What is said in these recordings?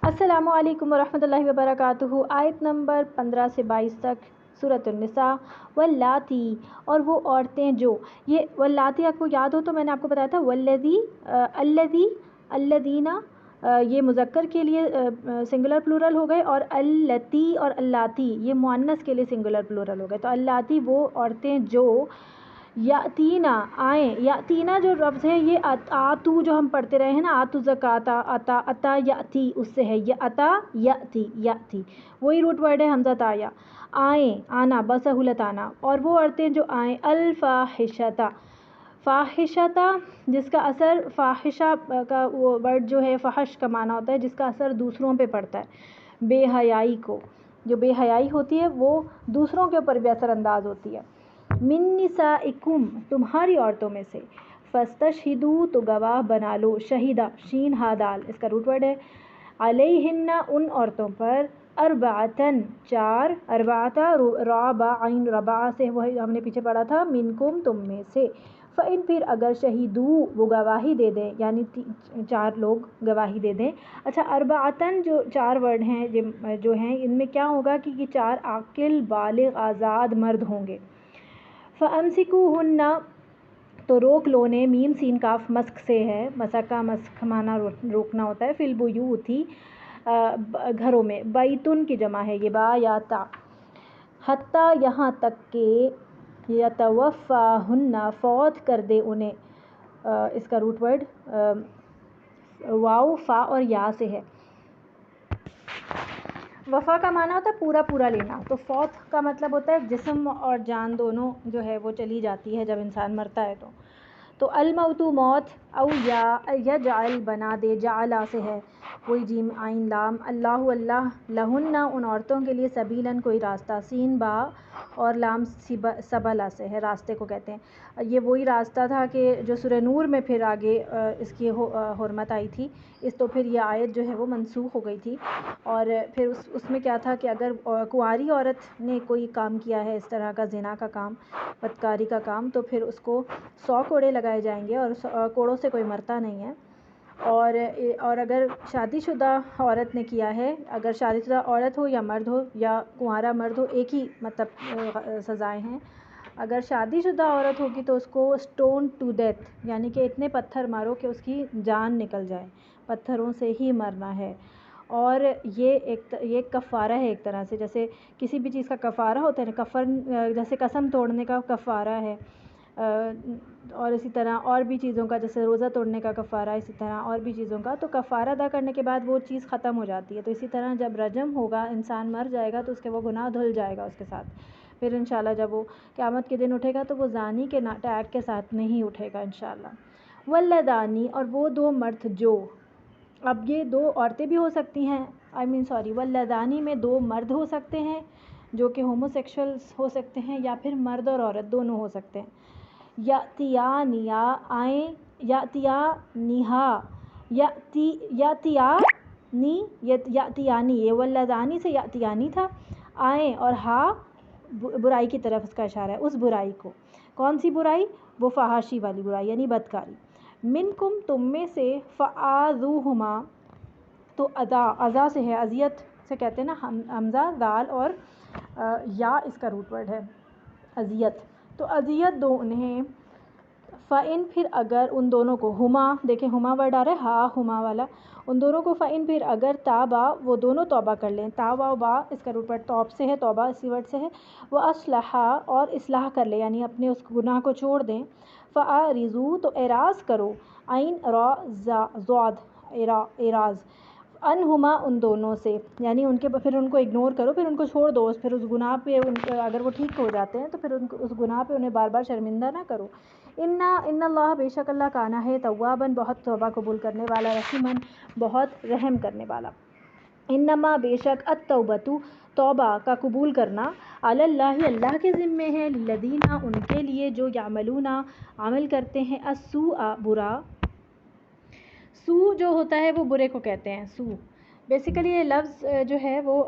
السلام علیکم ورحمۃ اللہ وبرکاتہ۔ آیت نمبر 15 سے 22 تک سورۃ النساء۔ واللاتی، اور وہ عورتیں جو، یہ واللاتی آپ کو یاد ہو تو میں نے آپ کو بتایا تھا والذی الذی الذین، یہ مذکر کے لیے سنگولر پلورل ہو گئے، اور اللتی اور اللاتی یہ مؤنث کے لیے سنگولر پلورل ہو گئے۔ تو اللاتی وہ عورتیں جو یاتینا آئیں، یاتینا جو لفظ ہے یہ آتو جو ہم پڑھتے رہے ہیں نا، آتو زکاتا، اتا اتا یاتی، اس سے ہے یہ اتا یاتی یاتی، وہی روٹ ورڈ ہے حمزہ تایا، آئیں آنا بسہولت آنا۔ اور وہ عورتیں جو آئیں الفاحشتا، فاحشتا جس کا اثر فاحشہ کا وہ ورڈ جو ہے فحش کا معنی ہوتا ہے، جس کا اثر دوسروں پہ پڑتا ہے، بے حیائی کو، جو بے حیائی ہوتی ہے وہ دوسروں کے اوپر بھی اثر انداز ہوتی ہے۔ من نسائکم، تمہاری عورتوں میں سے، فاستشہدوا تو گواہ بنا لو، شہیدہ شین ہا دال اس کا روٹ ورڈ ہے، علیہن ان عورتوں پر، اربعتن چار، اربعتا را با عین ربع سے وہی ہم نے پیچھے پڑھا تھا، منکم تم میں سے، فإن پھر اگر شہیدو وہ گواہی دے دیں، یعنی چار لوگ گواہی دے دیں۔ اچھا اربعتن جو چار ورڈ ہیں جو ہیں ان میں کیا ہوگا کہ یہ چار عاقل بالغ آزاد مرد ہوں گے۔ فَأَمْسِكُوهُنَّ تو روک لو نے، میم سین کاف مسک سے ہے، مسکا مسک مانا روکنا ہوتا ہے، فی البیوتی گھروں میں، بیتن کی جمع ہے یہ با یا تا، حتیٰ یہاں تک کہ یتوفاہن فوت کر دے انہیں، اس کا روٹ ورڈ واو فا اور یا سے ہے۔ وفا کا معنی ہوتا ہے پورا پورا لینا، تو فوت کا مطلب ہوتا ہے جسم اور جان دونوں جو ہے وہ چلی جاتی ہے جب انسان مرتا ہے تو الموت موت، او یا یجعل بنا دے، جعلا سے ہے وہی جیم عین لام، اللہ اللہ لہن ان عورتوں کے لیے، سبیلاً کوئی راستہ، سین با اور لام سبلا سے ہے، راستے کو کہتے ہیں۔ یہ وہی راستہ تھا کہ جو سورہ نور میں پھر آگے اس کی حرمت آئی تھی، اس تو پھر یہ آیت جو ہے وہ منسوخ ہو گئی تھی، اور پھر اس میں کیا تھا کہ اگر کنواری عورت نے کوئی کام کیا ہے اس طرح کا زنا کا کام، بدکاری کا کام، تو پھر اس کو 100 کوڑے لگائے جائیں گے، اور کوڑوں سے کوئی مرتا نہیں ہے۔ اور اگر شادی شدہ عورت نے کیا ہے، اگر شادی شدہ عورت ہو یا مرد ہو یا کنوارا مرد ہو، ایک ہی مطلب سزائیں ہیں۔ اگر شادی شدہ عورت ہوگی تو اس کو اسٹون ٹو ڈیتھ، یعنی کہ اتنے پتھر مارو کہ اس کی جان نکل جائے، پتھروں سے ہی مرنا ہے۔ اور یہ کفارہ ہے ایک طرح سے، جیسے کسی بھی چیز کا کفارہ ہوتا ہے نا، کفن جیسے قسم توڑنے کا کفارہ ہے، اور اسی طرح اور بھی چیزوں کا، جیسے روزہ توڑنے کا کفارہ، اسی طرح اور بھی چیزوں کا، تو کفارہ ادا کرنے کے بعد وہ چیز ختم ہو جاتی ہے۔ تو اسی طرح جب رجم ہوگا، انسان مر جائے گا تو اس کے وہ گناہ دھل جائے گا اس کے ساتھ، پھر انشاءاللہ جب وہ قیامت کے دن اٹھے گا تو وہ زانی کے ٹیگ کے ساتھ نہیں اٹھے گا انشاءاللہ۔ واللذانی، اور وہ دو مرد جو، اب یہ دو عورتیں بھی ہو سکتی ہیں، واللذانی میں دو مرد ہو سکتے ہیں جو کہ ہومو سیکشولز ہو سکتے ہیں، یا پھر مرد اور عورت دونوں ہو سکتے ہیں۔ یاتیانیا آئیں، یاتیانیہا، یاتیانی، یہ واللذانی سے یاتیانی تھا، آئیں، اور ہا برائی کی طرف اس کا اشارہ ہے، اس برائی کو، کون سی برائی؟ وہ فحاشی والی برائی یعنی بدکاری۔ منکم تم میں سے، فآذوہما تو اذا سے ہے، اذیت سے کہتے ہیں نا، حمزہ دال اور یا اس کا روٹ ورڈ ہے اذیت، تو اذیت دو انہیں، فَإِن پھر اگر ان دونوں کو، ہما دیکھیں ہما ورڈ آ رہا ہے ہا ہما والا، ان دونوں کو، فَإِن پھر اگر تابا وہ دونوں توبہ کر لیں، تا و با اس کا روٹ ورڈ توب سے ہے، توبہ اسی ورڈ سے ہے، وہ اصلحا اور اصلاح کر لے یعنی اپنے اس گناہ کو چھوڑ دیں، فَأَعْرِضُوا تو اعراض کرو، عین را ضاد اعراض، انہما ان دونوں سے، یعنی ان کے پھر ان کو اگنور کرو، پھر ان کو چھوڑ دو، پھر اس گناہ پہ اگر وہ ٹھیک ہو جاتے ہیں تو پھر اس گناہ پہ انہیں بار بار شرمندہ نہ کرو۔ ان اللہ بے شک اللہ کانا ہے، تواباً بہت توبہ قبول کرنے والا، رحیماً بہت رحم کرنے والا۔ انما بے شک التوبۃ توبہ کا قبول کرنا، علی اللہ اللہ کے ذمے ہے، للذین ان کے لیے جو یعملون عمل کرتے ہیں، السوء برا، سو جو ہوتا ہے وہ برے کو کہتے ہیں، سو بیسیکلی یہ لفظ جو ہے وہ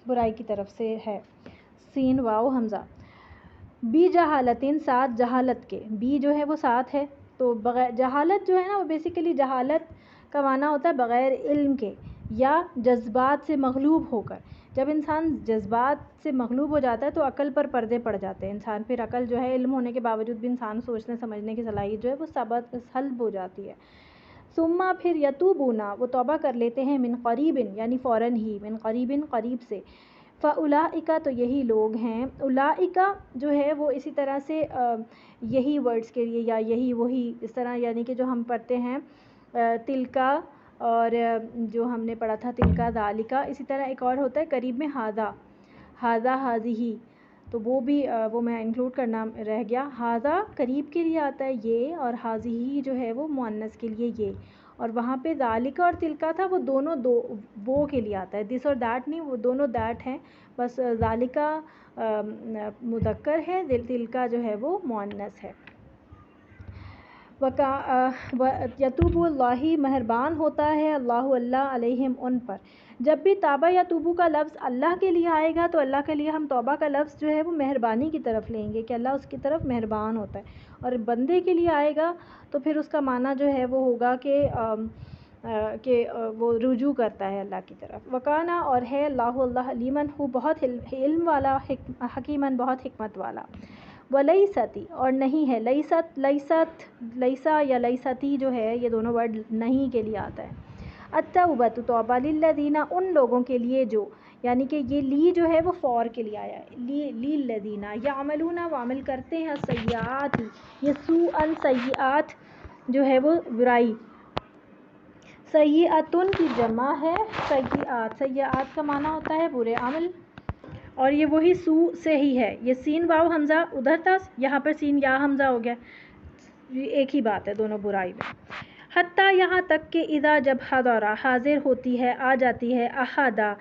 برائی کی طرف سے ہے، سین واو حمزہ، بی جہالتن ساتھ جہالت کے، بی جو ہے وہ ساتھ ہے، تو بغیر جہالت جو ہے نا وہ بیسیکلی جہالت کا معنی ہوتا ہے بغیر علم کے، یا جذبات سے مغلوب ہو کر. جب انسان جذبات سے مغلوب ہو جاتا ہے تو عقل پر پردے پڑ جاتے ہیں انسان، پھر عقل جو ہے علم ہونے کے باوجود بھی انسان سوچنے سمجھنے کی صلاحیت جو ہے وہ سلب ہو جاتی ہے. ثم پھر یتوبونا وہ توبہ کر لیتے ہیں، من قریب یعنی فوراً ہی، من قریب قریب سے. فاولئک تو یہی لوگ ہیں. اولئک جو ہے وہ اسی طرح سے یہی ورڈز کے لیے یا یہی وہی اس طرح، یعنی کہ جو ہم پڑھتے ہیں تلکا، اور جو ہم نے پڑھا تھا تلکا ذالکا، اسی طرح ایک اور ہوتا ہے قریب میں ہاذا، ہاذا ہاذہ، تو وہ بھی وہ میں انکلوڈ کرنا رہ گیا. ہاذا قریب کے لیے آتا ہے یہ، اور ہاذہ جو ہے وہ مؤنث کے لیے یہ. اور وہاں پہ ذالکا اور تلکا تھا وہ دونوں وہ کے لیے آتا ہے، دس اور دیٹ نہیں، وہ دونوں دیٹ ہیں، بس ذالکا مذکر ہے، تلکا جو ہے وہ مؤنث ہے. یتوب اللہ مہربان ہوتا ہے اللہ اللہ علیہم ان پر. جب بھی تابہ یا توبو کا لفظ اللہ کے لیے آئے گا تو اللہ کے لیے ہم توبہ کا لفظ جو ہے وہ مہربانی کی طرف لیں گے کہ اللہ اس کی طرف مہربان ہوتا ہے. اور بندے کے لیے آئے گا تو پھر اس کا معنی جو ہے وہ ہوگا کہ وہ رجوع کرتا ہے اللہ کی طرف. وکانا اور ہے اللہ اللہ علیمن ہو بہت علم والا، حکیمن بہت حکمت والا. ولیستی اور نہیں ہے، لیسا یا لیستی جو ہے یہ دونوں ورڈ نہیں کے لیے آتا ہے. التوبۃ توبہ للذین ان لوگوں کے لیے جو، یعنی کہ یہ لی جو ہے وہ فور کے لیے آیا ہے، للذین یعملون وہ عمل کرتے ہیں السیئات، یہ سوءاً سیئات جو ہے وہ برائی، سیئاتن کی جمع ہے سیئات، سیئات کا معنی ہوتا ہے برے عمل، اور یہ وہی سو سے ہی ہے. یہ سین واو حمزہ ادھر تھا، یہاں پر سین یا حمزہ ہو گیا، ایک ہی بات ہے دونوں برائی میں. حتیٰ یہاں تک کہ اذا جب حضرا حاضر ہوتی ہے، آ جاتی ہے، احدا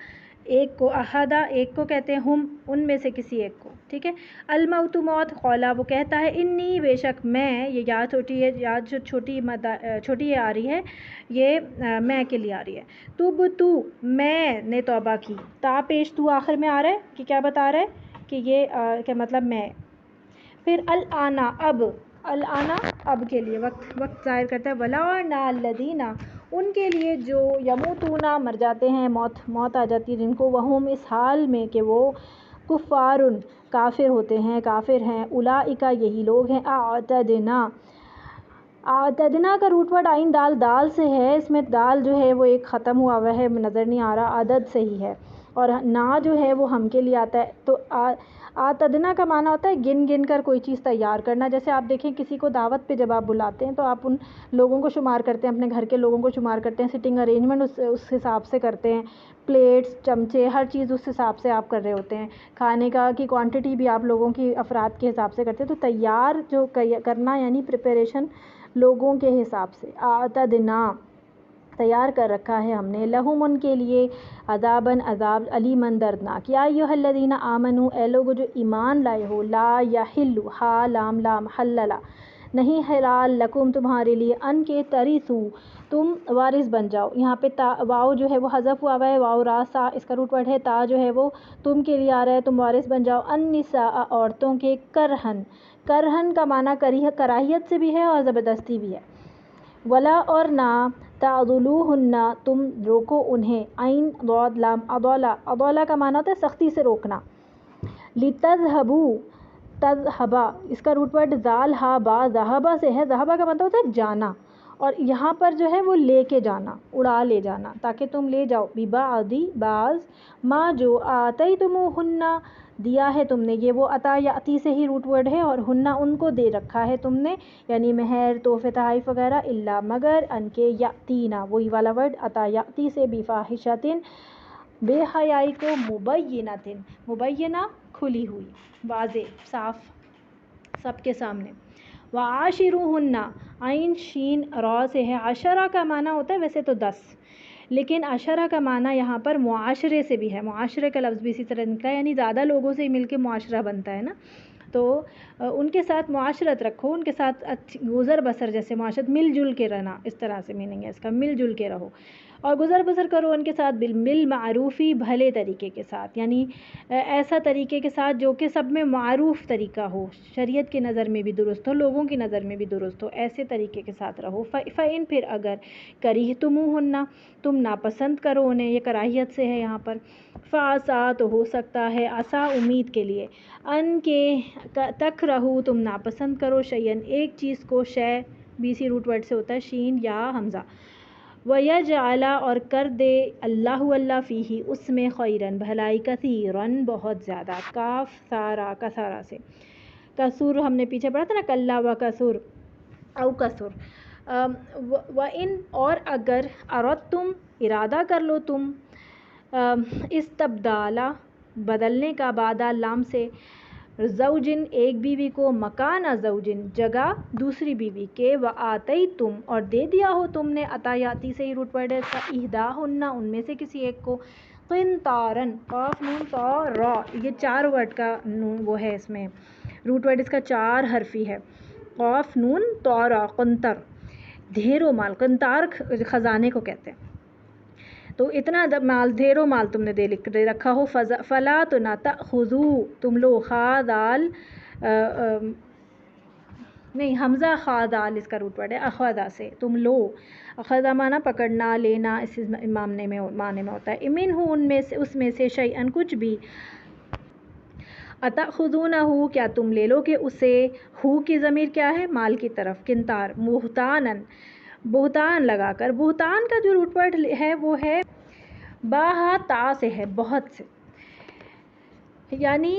ایک کو، احدا ایک کو کہتے ہیں، ہم ان میں سے کسی ایک کو، ٹھیک ہے. الموت موت، قولا وہ کہتا ہے، انی بے شک میں، یہ یا چھوٹی ہے، یا جو چھوٹی آ رہی ہے یہ میں کے لیے آ رہی ہے. تب تو میں نے توبہ کی، تا پیش تو آخر میں آ رہا ہے کہ کیا بتا رہا ہے کہ یہ کہ مطلب میں. پھر الانا اب، الانا اب کے لیے وقت ظاہر کرتا ہے. ولا الذین ان کے لیے جو یموتون مر جاتے ہیں، موت آ جاتی ہے جن کو، وہم اس حال میں کہ وہ کفار کافر ہوتے ہیں، کافر ہیں. اولئک یہی لوگ ہیں. اعتدنا کا روٹ ورڈ عین دال سے ہے، اس میں دال جو ہے وہ ایک ختم ہوا ہے، نظر نہیں آ رہا، عدد سے ہی ہے، اور نا جو ہے وہ ہم کے لیے آتا ہے. تو اعتدنا کا معنی ہوتا ہے گن گن کر کوئی چیز تیار کرنا. جیسے آپ دیکھیں کسی کو دعوت پہ جب آپ بلاتے ہیں تو آپ ان لوگوں کو شمار کرتے ہیں، اپنے گھر کے لوگوں کو شمار کرتے ہیں، سٹنگ ارینجمنٹ اس حساب سے کرتے ہیں، پلیٹس چمچے ہر چیز اس حساب سے آپ کر رہے ہوتے ہیں، کھانے کا کی کوانٹٹی بھی آپ لوگوں کی افراد کے حساب سے کرتے ہیں. تو تیار جو کرنا یعنی پریپریشن لوگوں کے حساب سے. اعتدنا تیار کر رکھا ہے ہم نے، لہم ان کے لیے، عذاباً عذاب، علیماً دردناک. یا ایھا الذین آمنوا اے لوگو جو ایمان لائے ہو، لا یحل ہا لام لام حللا نہیں حلال، لکم تمہارے لیے، ان کے ترثوا تم وارث بن جاؤ. یہاں پہ تا واؤ جو ہے وہ حذف ہوا ہے، واؤ را سا اس کا روٹ ورڈ ہے. تا جو ہے وہ تم کے لیے آ رہا ہے، تم وارث بن جاؤ. النساء عورتوں کے، کرہن، کرہن کا معنی کراہیت سے بھی ہے اور زبردستی بھی ہے. ولا اور نہ، تعضلوہن تم روکو انہیں، عین ضاد لام اضالا، اضالا کا معنی ہوتا ہے سختی سے روکنا. لتذہبوا تذہبا اس کا روٹ ورڈ ذال ہا با ذہبا سے ہے، ذہبا کا مطلب ہوتا ہے جانا، اور یہاں پر جو ہے وہ لے کے جانا، اڑا لے جانا، تاکہ تم لے جاؤ. ببعض بعض ما جو آتیتموہن دیا ہے تم نے، یہ وہ عطا یاتی سے ہی روٹ ورڈ ہے، اور ہننا ان کو دے رکھا ہے تم نے، یعنی مہر، تحفے، تحائف وغیرہ. الا مگر، ان کے، یاتینا وہی والا ورڈ عطا یاتی سے، بفاحشۃ بے حیائی کو، مبینۃ مبینہ کھلی ہوئی، واضح صاف سب کے سامنے. وعاشروہن عین شین را سے ہے. عشرہ کا معنی ہوتا ہے ویسے تو 10، لیکن عشرہ کا معنی یہاں پر معاشرے سے بھی ہے، معاشرے کا لفظ بھی اسی طرح نکلا ہے، یعنی زیادہ لوگوں سے مل کے معاشرہ بنتا ہے نا، تو ان کے ساتھ معاشرت رکھو، ان کے ساتھ گزر بسر جیسے معاشرت، مل جل کے رہنا، اس طرح سے میننگ ہے اس کا، مل جل کے رہو. اور گزر بسر کرو ان کے ساتھ بالمعروفی بھلے طریقے کے ساتھ، یعنی ایسا طریقے کے ساتھ جو کہ سب میں معروف طریقہ ہو، شریعت کی نظر میں بھی درست ہو، لوگوں کی نظر میں بھی درست ہو، ایسے طریقے کے ساتھ رہو۔ فَإِن پھر اگر کریہتموہن تم ناپسند کرو انہیں، یہ کراہیت سے ہے یہاں پر، فَعَسَىٰ تو ہو سکتا ہے، عسیٰ امید کے لیے، ان کے تکرہو تم ناپسند کرو، شیئن ایک چیز کو، شے BC روٹ ورڈ سے ہوتا ہے شین یا حمزہ، وَيَجْعَلَ اور کر دے اللہ اللہ فیہ اس میں، خیرن بھلائی، کثیرن بہت زیادہ، کاف سارا کسارا سے، کسور ہم نے پیچھے پڑھا تھا نا، کلا و کسور او کسور، وَإِن اور اگر اردتم ارادہ کر لو تم، استبدالہ بدلنے کا، بعد لام سے، زوجن ایک بیوی کو، مکان زوجن جگہ دوسری بیوی کے، وآتیتم اور دے دیا ہو تم نے، عطایاتی سے ہی روٹ ورڈ ہے اس کا، احداہن ان میں سے کسی ایک کو، قنطارن قاف نون طا را، یہ 4 ورڈ کا وہ ہے اس میں روٹ ورڈ، اس کا 4 حرفی ہے، قاف نون طا را، قنطر ڈھیروں مال، قنطار خزانے کو کہتے ہیں، تو اتنا مال، ڈھیروں مال تم نے دے رکھا ہو، فلا تو نہ تأخذو تم لو، خادال نہیں حمزہ خادال اس کا روٹ ورڈ ہے، اخذا سے تم لو، اخذا مانا پکڑنا، لینا، اس معنی میں ہوتا ہے، امن ہو ان میں سے، اس میں سے، شیئن کچھ بھی، اتأخذونہ کیا تم لے لو کہ اسے، ہو کی ضمیر کیا ہے، مال کی طرف، قنطار، بہتانن بہتان لگا کر، بہتان کا جو روٹ ورڈ ہے وہ ہے باہا تا سے ہے، بہت سے، یعنی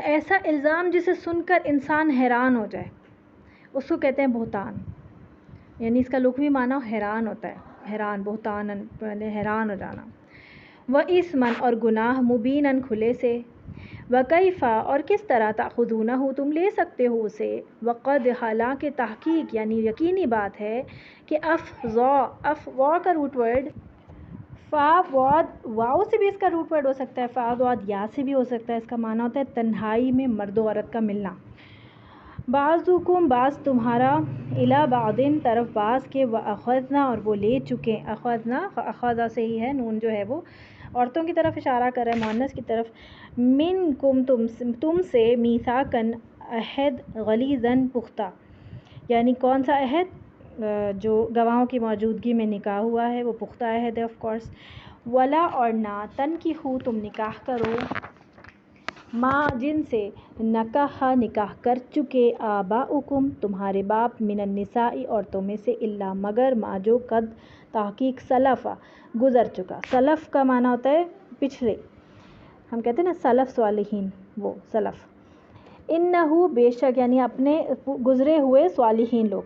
ایسا الزام جسے سن کر انسان حیران ہو جائے، اس کو کہتے ہیں بہتان، یعنی اس کا لغوی معنی حیران ہوتا ہے، حیران، بہتانن حیران ہو جانا، وَإِثْمًا اور گناہ، مبیناً کھلے سے، وَكَيْفَ اور کس طرح، تأخذونہ تم لے سکتے ہو اسے، وقد حالانکہ تحقیق یعنی یقینی بات ہے کہ افوا کا روٹ ورڈ، فا واد واؤ سے بھی اس کا روٹ ورڈ ہو سکتا ہے، فا واد یا سے بھی ہو سکتا ہے، اس کا معنی ہوتا ہے تنہائی میں مرد و عورت کا ملنا، بعضکم بعض تمہارا، الی بعضن طرف بعض کے، وأخذنا اور وہ لے چکے، اخذنا اخذا سے ہی ہے، نون جو ہے وہ عورتوں کی طرف اشارہ کر رہا ہے، مؤنث کی طرف، منکم تم سے، میثاقاً عہد، غلیظاً پختہ، یعنی کون سا عہد، جو گواہوں کی موجودگی میں نکاح ہوا ہے وہ پختہ عہد ہے آف کورس، ولا اور نہ، تنکحوا تم نکاح کرو، ما جن سے، نکاح کر چکے، آباؤکم تمہارے باپ، من النساء عورتوں میں سے، الا مگر، ما جو، قد تحقیق، سلفا گزر چکا، سلف کا معنی ہوتا ہے پچھلے، ہم کہتے ہیں نا سلف صالحین، وہ سلف، انہو بے شک، یعنی اپنے گزرے ہوئے صالحین لوگ،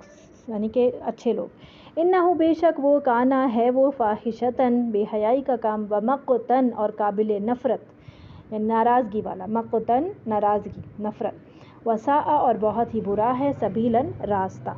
یعنی کہ اچھے لوگ، انہو بے شک وہ، کانا ہے وہ، فاحشتاً بے حیائی کا کام، ومقتاً اور قابل نفرت، یعنی ناراضگی والا، مقتاً ناراضگی، نفرت، وساء اور بہت ہی برا ہے، سبیلاً راستہ۔